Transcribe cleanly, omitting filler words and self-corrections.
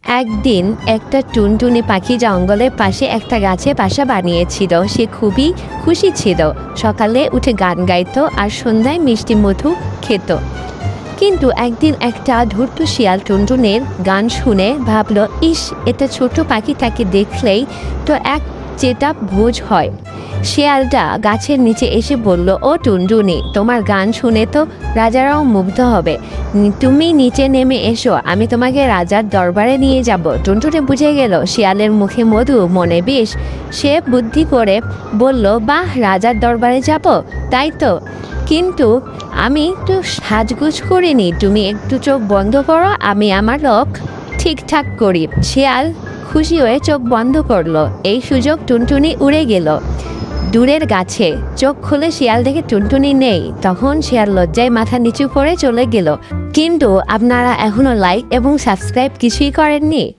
একদিন একটা টুনটুনি পাখি জঙ্গলের পাশে একটা গাছে বাসা বানিয়েছিল। সে খুবই খুশি ছিল। সকালে উঠে গান গাইতো আর সন্ধ্যায় মিষ্টি মধু খেত। কিন্তু একদিন একটা ধূর্ত শিয়াল টুনটুনের গান শুনে ভাবলো, ইস, এটা ছোট পাখিটাকে দেখলেই তো এক চেটা ভোজ হয়। শিয়ালটা গাছের নিচে এসে বলল, ও টুনটুনি, তোমার গান শুনে তো রাজারাও মুগ্ধ হবে। তুমি নিচে নেমে এসো, আমি তোমাকে রাজার দরবারে নিয়ে যাব। টুনটুনি বুঝে গেল শিয়ালের মুখে মধু, মনে বিষ। সে বুদ্ধি করে বলল, বাহ, রাজার দরবারে যাব, তাই তো, কিন্তু আমি একটু সাজগুজ করিনি। তুমি একটু চোখ বন্ধ করো, আমি আমার লোক ঠিকঠাক করি। শিয়াল খুশি হয়ে চোখ বন্ধ করলো। এই সুযোগ টুনটুনি উড়ে গেল দূরের গাছে। চোখ খুলে শিয়াল দেখে টুনটুনি নেই। তখন শিয়াল লজ্জায় মাথা নিচু করে চলে গেল। কিন্তু আপনারা এখনো লাইক এবং সাবস্ক্রাইব কিছুই করেননি।